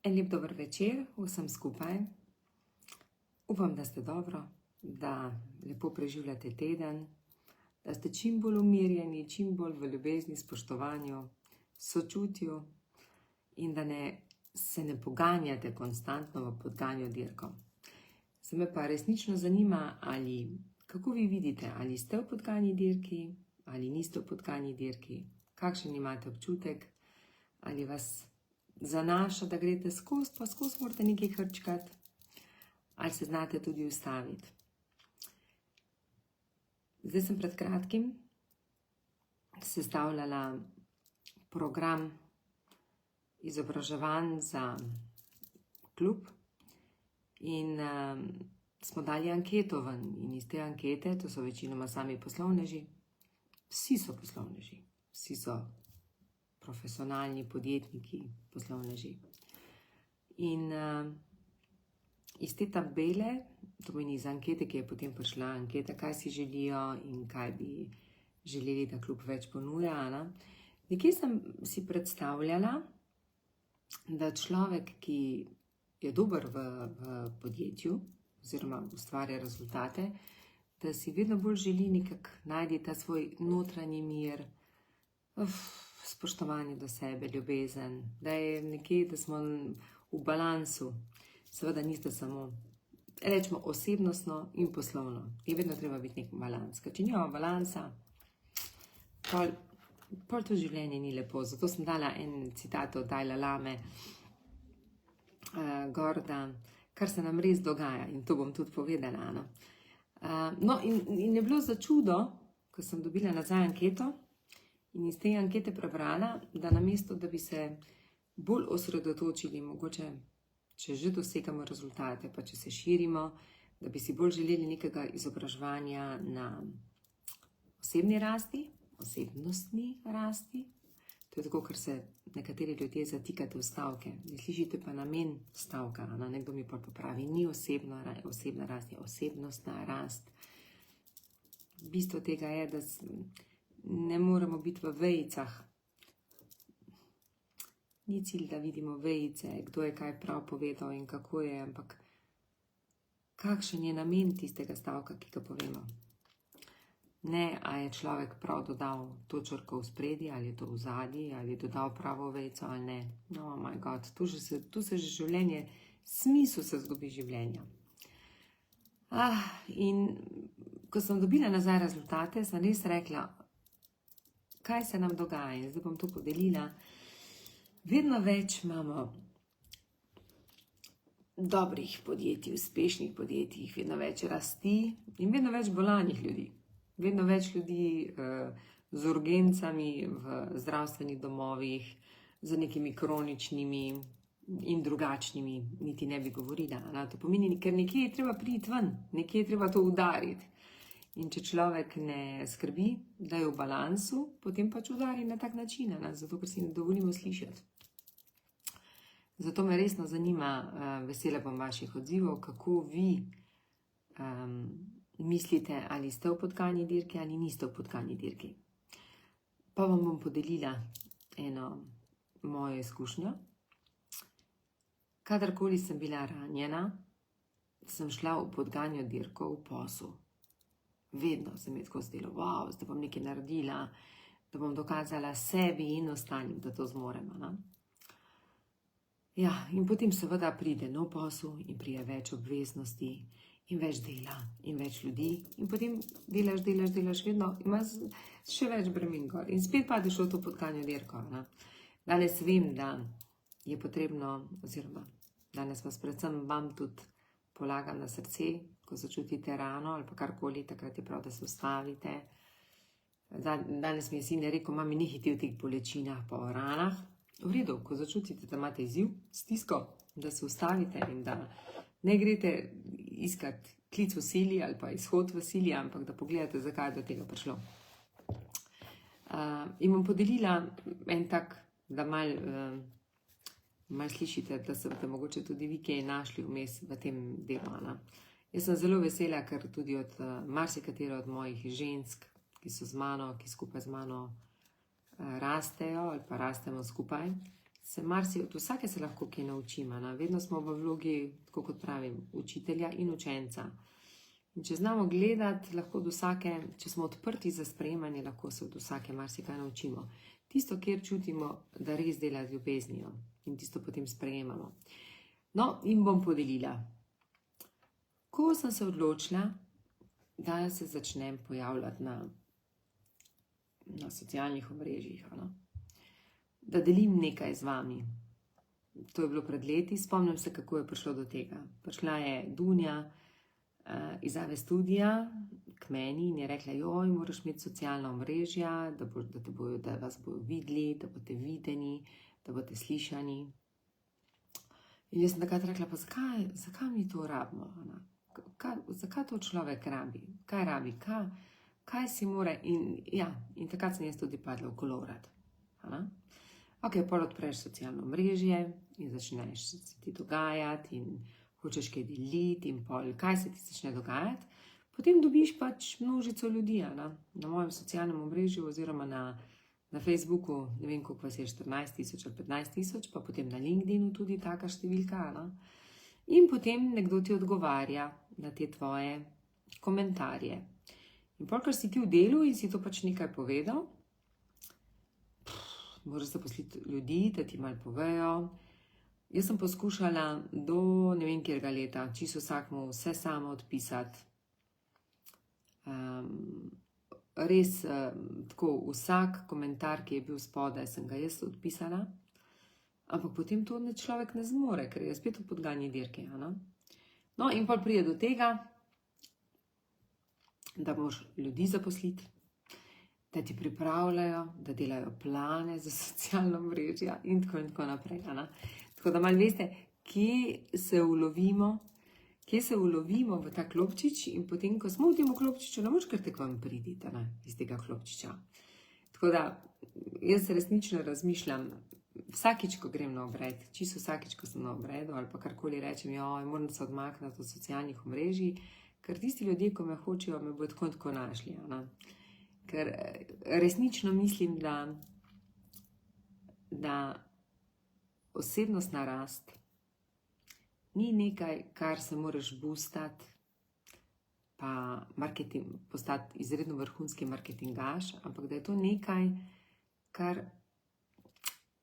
En lep dober večer vsem skupaj. Upam, da ste dobro, da lepo preživljate teden, da ste čim bolj umirjeni, čim bolj v ljubezni, spoštovanju, sočutju in da se ne poganjate konstantno v podganju dirko. Se me pa resnično zanima, kako vi vidite, ali ste v podganji dirki, ali niste v podganji dirki, kakšen imate občutek, ali vas zanaša, da greste skozi, pa skozi morate nekaj hrčkati, ali se znate tudi ustaviti. Zdaj sem pred kratkim sestavljala program izobraževanj za klub in smo dali anketo ven. In iz te ankete, to so večinoma sami poslovneži, vsi so poslovneži, vsi so profesionalni podjetniki, poslovneži. In iz te tabele, to pomeni iz ankete, ki je potem prišla anketa, kaj si želijo in kaj bi želeli, da klub več ponuja. Nekje sem si predstavljala, da človek, ki je dober v podjetju oziroma ustvarja rezultate, da si vedno bolj želi nekako najti ta svoj notranji mir, spoštovanje do sebe, ljubezen, da je nekje, da smo v balansu. Seveda niste samo, rečemo, osebnostno in poslovno. Je vedno treba biti nek balans. Ker če nimamo balansa, pol to življenje ni lepo. Zato sem dala en citat od Dalaj Lame, Gorda, kar se nam res dogaja. In to bom tudi povedala. No, in je bilo za čudo, ko sem dobila nazaj anketo in iz te ankete prebrala, da namesto, da bi se bolj osredotočili, mogoče, če že dosegamo rezultate, pa če se širimo, da bi si bolj želeli nekega izobraževanja na osebni rasti, osebnostni rasti. To je tako, ker se nekateri ljudje zatikate v stavke. Ne slišite pa namen stavka. Nekdo mi pa popravi, ni osebna rast, je osebnostna rast. Bistvo tega je, da ne moremo biti v vejicah. Ni cilj, da vidimo vejice, kdo je kaj prav povedal in kako je, ampak kakšen je namen tistega stavka, ki ga povemo. Ne, a je človek prav dodal to črko v spredje, ali je to v zadnji, ali je dodal pravo vejico, ali ne. No, my God, tu se že življenje, smisel se zgubi življenja. In ko sem dobila nazaj rezultate, sem res rekla, kaj se nam dogaja, in zdaj bom to podelila. Vedno več imamo dobrih podjetij, uspešnih podjetij, vedno več rasti in vedno več bolanih ljudi. Vedno več ljudi z urgencami v zdravstvenih domovih, z nekimi kroničnimi in drugačnimi, niti ne bi govorila. To pomeni, ker nekje je treba priti ven, nekje je treba to udariti. In če človek ne skrbi, da je v balansu, potem pač udari na tak način, zato ker si ne dovolimo slišati. Zato me resno zanima, vesela bom vaših odzivov, kako vi mislite, ali ste v podganji dirki ali niste v podganji dirki. Pa vam bom podelila eno mojo izkušnjo. Kadarkoli sem bila ranjena, sem šla v podganjo dirko v posel. Vedno se mi je tako zdelo, wow, zdaj bom nekaj naredila, da bom dokazala sebi in ostalim, da to zmoremo. Ja, in potem seveda pride nov posel in pride več obveznosti in več dela in več ljudi. In potem delaš, vedno imaš še več bremen gor. In spet padeš v to podganjo dirko. Danes vem, da je potrebno, oziroma danes vas predvsem vam tudi polagam na srce, ko začutite rano ali pa karkoli, takrat je prav, da se ustavite. Danes mi je sin rekel, mami, nehajte v teh bolečinah po ranah. V redu, ko začutite, da imate izziv, stisko, da se ustavite in da ne greste iskati klic v sili ali pa izhod v sili, ampak da pogledate, zakaj je do tega prišlo. In bom podelila en tak, da malo slišite, da se boste mogoče tudi vi kaj našli vmes v tem delu. Jaz sem zelo vesela, ker tudi od marsikatero od mojih žensk, ki so z mano, ki skupaj z mano rastejo ali pa rastemo skupaj, od vsake se lahko kaj naučimo. Vedno smo v vlogi, tako kot pravim, učitelja in učenca. In če znamo gledati, lahko od vsake, če smo odprti za sprejemanje, lahko se od vsake marsikaj naučimo. Tisto, kjer čutimo, da res dela z ljubeznijo in tisto potem sprejemamo. No, in bom podelila. Ko sem se odločila, da se začnem pojavljati na socialnih omrežjih, da delim nekaj z vami. To je bilo pred leti, spomnim se, kako je prišlo do tega. Prišla je Dunja iz AV Studia k meni in je rekla, joj, moraš imeti socialna omrežja, da vas bodo videli, da boste videni, da boste slišani. In jaz sem takrat rekla, pa zakaj mi to rabimo? Zakaj to človek rabi? Kaj rabi? Kaj si mora? In takrat sem jaz tudi padla v kolorad. Ok, pol odpreš socialno omrežje in začneš se ti dogajati in hočeš kaj deliti in pol, kaj se ti začne dogajati. Potem dobiš pač množico ljudi, na mojem socialnem omrežju oziroma na Facebooku, ne vem, koliko vas je, 14,000 ali 15,000, pa potem na LinkedInu tudi taka številka. In potem nekdo ti odgovarja na te tvoje komentarje. In pol, ker si ti v delu in si to pač nekaj povedal, moraš zaposliti ljudi, da ti malo povejo. Jaz sem poskušala do ne vem kjerega leta, čisto vsakmu vse sama odpisati. Res tako vsak komentar, ki je bil spodaj, sem ga jaz odpisala. Ampak potem to človek ne zmore, ker je spet v podganji dirke. No in pol pride do tega, da moraš ljudi zaposliti, da ti pripravljajo, da delajo plane za socialno mrežje in tako naprej. Tako da malo veste, kje se ulovimo v ta klopčič in potem, ko smo v tem klopčiču, ne moš kar te k vam priditi iz tega klopčiča. Tako da jaz resnično razmišljam, vsakič, ko grem na obred, čisto vsakič, ko sem na obredu ali pa karkoli rečem, moram se odmakniti od socialnih omrežij, ker tisti ljudje, ko me hočejo, me bodo tako našli. Ker resnično mislim, da osebnostna rast ni nekaj, kar se moraš boostati, pa postati izredno vrhunski marketingaš, ampak da je to nekaj, kar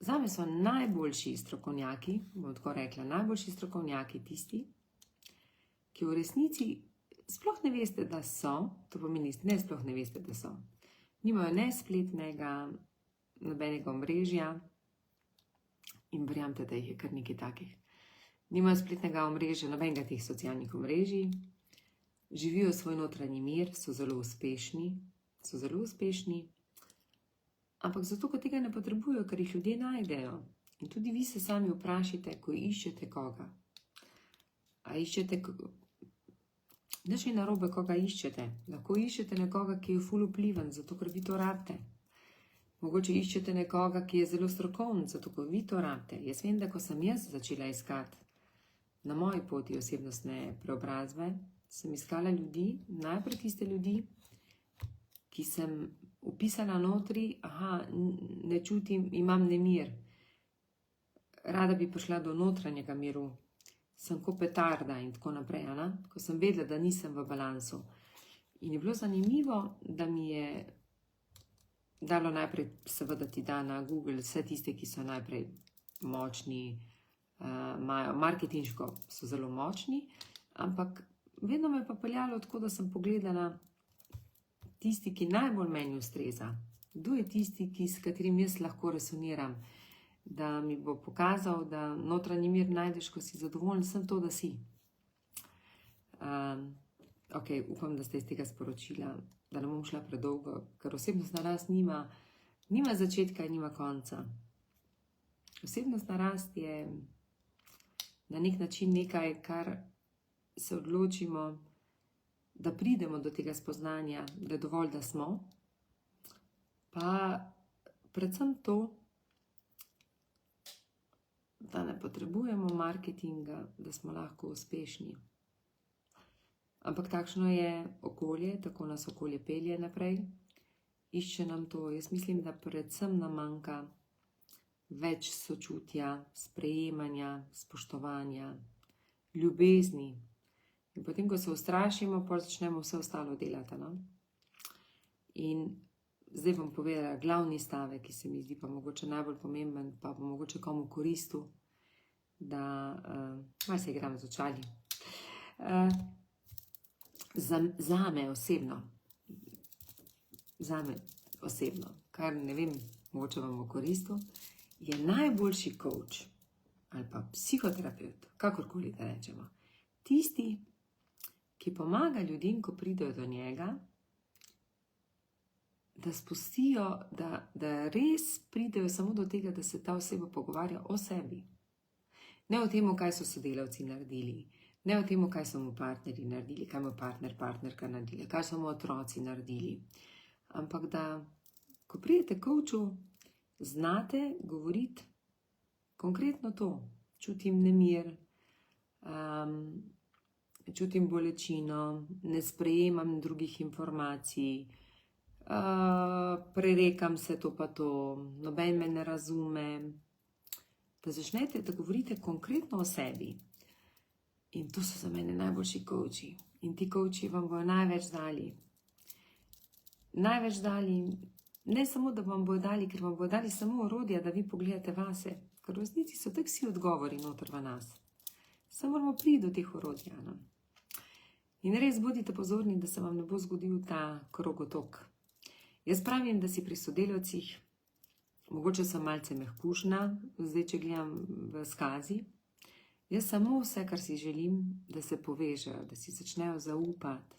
zame so najboljši strokovnjaki, bom tako rekla, najboljši strokovnjaki tisti, ki v resnici sploh ne veste, da so, to pomeni, sploh ne veste, da so. Nimajo ne spletnega, nobenega omrežja in verjamete, da jih je kar nekaj takih. Nimajo spletnega omrežja, nobenega teh socialnih omrežij, živijo svoj notranji mir, so zelo uspešni, ampak zato, ko tega ne potrebujejo, ker jih ljudje najdejo. In tudi vi se sami vprašajte, ko iščete koga. A iščete nič ni narobe, koga iščete. Lahko iščete nekoga, ki je ful vpliven, zato ker vi to rabite. Mogoče iščete nekoga, ki je zelo strokoven, zato ker vi to rabite. Jaz vem, da ko sem jaz začela iskati na moji poti osebnostne preobrazbe, sem iskala ljudi, najprej tiste ljudi, ki sem upisala notri, ne čutim, imam nemir. Rada bi prišla do notranjega miru. Sem kot petarda in tako naprej, ko sem vedela, da nisem v balansu. In je bilo zanimivo, da mi je dalo najprej, seveda ti da na Google vse tiste, ki so najprej močni, marketinško so zelo močni, ampak vedno me pa peljalo tako, da sem pogledala tisti, ki najbolj meni ustreza. Kdo je tisti, s katerim jaz lahko resoniram? Da mi bo pokazal, da notranji mir najdeš, ko si zadovoljen, sem to, da si. Ok, upam, da ste iz tega sporočila, da ne bom šla predolgo, ker osebnostna rast nima začetka in nima konca. Osebnostna rast je na nek način nekaj, kar se odločimo, da pridemo do tega spoznanja, da je dovolj, da smo, pa predvsem to, da ne potrebujemo marketinga, da smo lahko uspešni. Ampak takšno je okolje, tako nas okolje pelje naprej, išče nam to. Jaz mislim, da predvsem nam manjka več sočutja, sprejemanja, spoštovanja, ljubezni. In potem, ko se ustrašimo, potem začnemo vse ostalo delati. No? In zdaj bom povedala glavni stavek, ki se mi zdi pa mogoče najbolj pomemben, pa bo mogoče komu koristil, da malo se igram z očali. Zame osebno, kar ne vem, mogoče vam bo koristil, je najboljši coach ali pa psihoterapeut, kakorkoli da rečemo, tisti, ki pomaga ljudem, ko pridejo do njega, da spustijo, da res pridejo samo do tega, da se ta oseba pogovarja o sebi. Ne o tem, kaj so sodelavci naredili, ne o tem, kaj so mu partnerji naredili, kaj mu partner, partnerka naredili, kaj so mu otroci naredili. Ampak da, ko pridete k coachu, znate govoriti konkretno to. Čutim nemir, čutim bolečino, ne sprejemam drugih informacij, prerekam se to pa to, noben me ne razume. Da začnete, da govorite konkretno o sebi. In to so za mene najboljši coachi. In ti coachi vam bojo največ dali. Največ dali, ne samo, da vam bojo dali, ker vam bojo dali samo orodja, da vi pogledate vase. Ker v resnici so tak vsi odgovori noter v nas. Samo moramo priti do teh orodja. No? In res bodite pozorni, da se vam ne bo zgodil ta krogotok. Jaz pravim, da si pri sodelavcih, mogoče sem malce mehkužna, zdaj če gledam v skazi, jaz samo vse, kar si želim, da se povežejo, da si začnejo zaupati,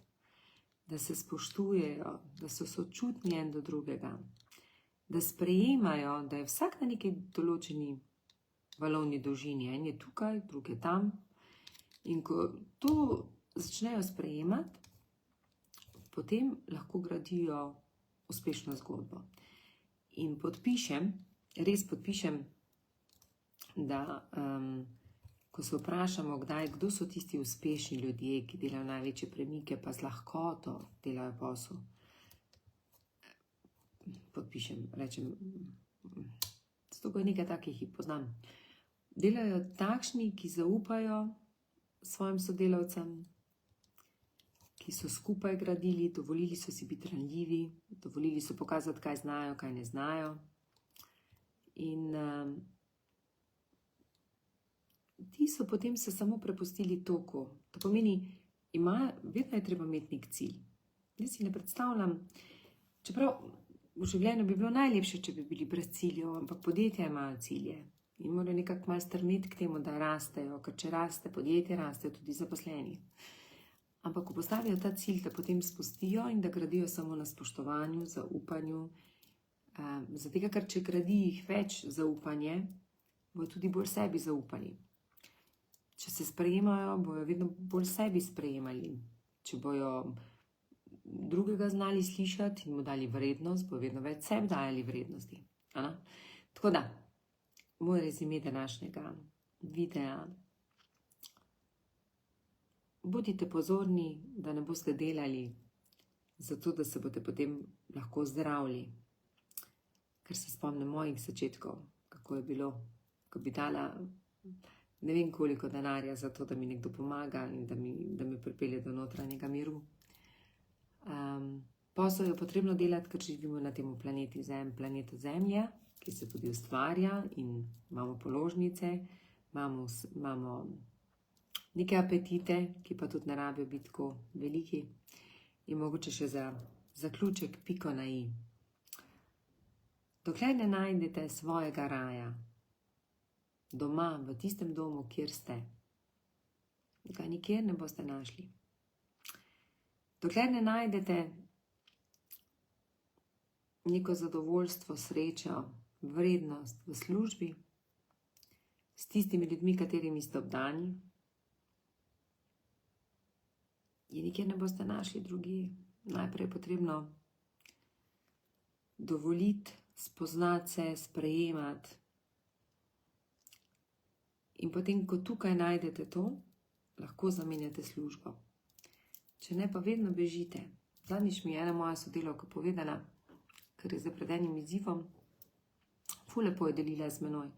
da se spoštujejo, da so sočutni en do drugega, da sprejemajo, da je vsak na neki določeni valovni dolžini. En je tukaj, drug je tam. In ko to začnejo sprejemati, potem lahko gradijo uspešno zgodbo. In res podpišem, da ko se vprašamo kdaj, kdo so tisti uspešni ljudje, ki delajo največje premike, pa z lahkoto delajo posel. Podpišem, rečem, zato je nekaj takih, ki poznam. Delajo takšni, ki zaupajo svojim sodelavcem, ki so skupaj gradili, dovolili so si biti ranljivi, dovolili so pokazati, kaj znajo, kaj ne znajo. In ti so potem se samo prepustili toku. To pomeni, vedno je treba imeti nek cilj. Jaz si ne predstavljam, čeprav v življenju bi bilo najlepše, če bi bili brez ciljev, ampak podjetja imajo cilje in morajo nekako malo strmeti k temu, da rastejo, ker če raste podjetje, rastejo tudi zaposleni. Ampak ko postavijo ta cilj, da potem spustijo in da gradijo samo na spoštovanju, zaupanju, zato ker če gradi jih več zaupanje, bojo tudi bolj sebi zaupali. Če se sprejemajo, bojo vedno bolj sebi sprejemali. Če bojo drugega znali slišati in mu dali vrednost, bojo vedno več sebi dajali vrednosti. Tako da, moj rezime današnjega videa. Bodite pozorni, da ne boste delali zato, da se boste potem lahko zdravili. Ker se spomnim mojih začetkov, kako je bilo, ko bi dala ne vem koliko denarja za to, da mi nekdo pomaga in da me pripelje do notranjega miru. Posel je potrebno delati, ker živimo na tem planetu Zemlje, ki se tudi ustvarja in imamo položnice, imamo neke apetite, ki pa tudi ne rabijo biti tako veliki. In mogoče še za zaključek piko na i. Dokler ne najdete svojega raja, doma, v tistem domu, kjer ste, ga nikjer ne boste našli. Dokler ne najdete neko zadovoljstvo, srečo, vrednost v službi, s tistimi ljudmi, katerimi ste obdani, je nikjer ne boste našli drugje. Najprej je potrebno dovoliti, spoznati se, sprejemati. In potem, ko tukaj najdete to, lahko zamenjate službo. Če ne, pa vedno bežite. Zadnjič mi je ena moja sodelavka povedala, ker je zdaj pred enim izzivom, ful lepo je delila z menoj.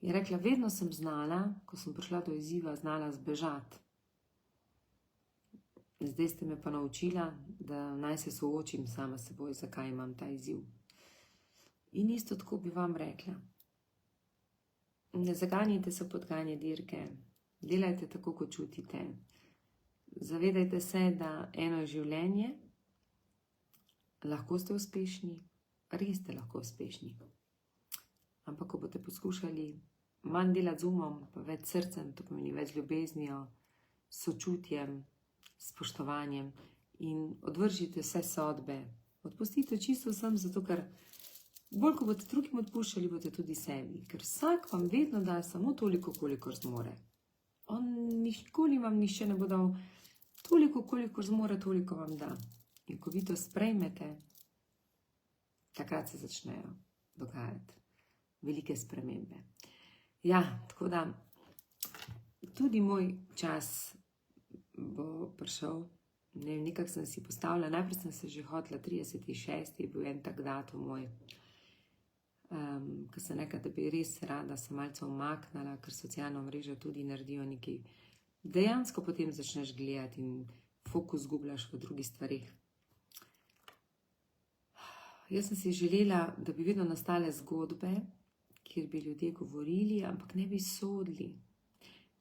Je rekla, vedno sem znala, ko sem prišla do izziva, znala zbežati. Zdaj ste me pa naučila, da naj se soočim sama s seboj, zakaj imam ta izziv. In isto tako bi vam rekla. Ne zaganjajte se pod ganje dirke, delajte tako, kot čutite. Zavedajte se, da eno je življenje, lahko ste uspešni, res ste lahko uspešni. Ampak, ko boste poskušali manj delati z umom, pa več srcem, to pomeni več ljubeznijo, sočutjem, spoštovanjem in odvržite vse sodbe. Odpustite čisto vsem, zato ker bolj, ko boste drugim odpuščali, boste tudi sebi. Ker vsak vam vedno da samo toliko, kolikor zmore. Nikoli vam nišče ne bo dal toliko, kolikor zmore, toliko vam da. In ko vi to sprejmete, takrat se začnejo dogajati velike spremembe. Ja, tako da tudi moj čas bo prišel. Nekako sem si postavila, najprej sem se že hotela 30.6. je bil en tak datum moj, ko sem rekla, da bi res rada se malce umaknila, ker socialna mreža tudi naredijo nekaj. Dejansko potem začneš gledati in fokus zgubljaš v drugih stvarih. Jaz sem si želela, da bi vedno nastale zgodbe, kjer bi ljudje govorili, ampak ne bi sodili.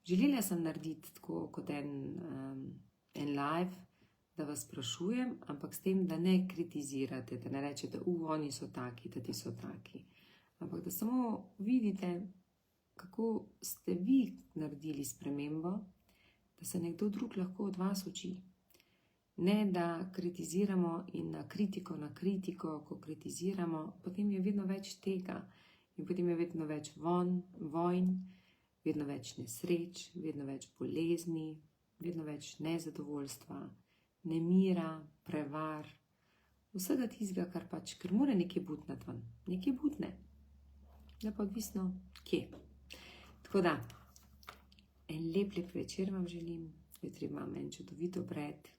Želela sem narediti tako kot en live, da vas sprašujem, ampak s tem, da ne kritizirate, da ne rečete, oni so taki, da ti so taki. Ampak da samo vidite, kako ste vi naredili spremembo, da se nekdo drug lahko od vas uči. Ne, da kritiziramo in na kritiko, ko kritiziramo, potem je vedno več tega. In potem je vedno več vojn, vedno več nesreč, vedno več bolezni, vedno več nezadovoljstva, nemira, prevar, vsega tistega, kar pač, ker mora nekaj butnati ven, nekaj butne. Da pa odvisno, kje. Tako da, en lep večer vam želim, jutri imam en čudovit obred,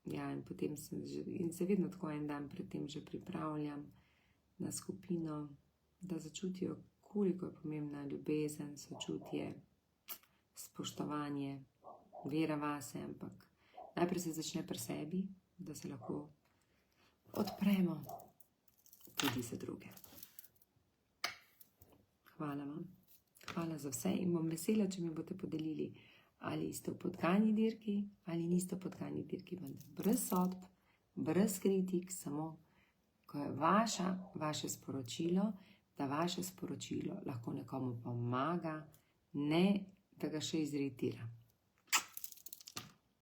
ja, in potem se vedno tako en dan pred tem že pripravljam na skupino, da začutijo, koliko je pomembna ljubezen, sočutje, spoštovanje, vera vase, ampak najprej se začne pri sebi, da se lahko odpremo tudi za druge. Hvala vam. Hvala za vse in bom vesela, če mi boste podelili, ali ste v podgani dirki, ali niste v podgani dirki, vendar brez sodb, brez kritik, samo ko je vaše sporočilo, da vaše sporočilo lahko nekomu pomaga, ne da ga še izritira.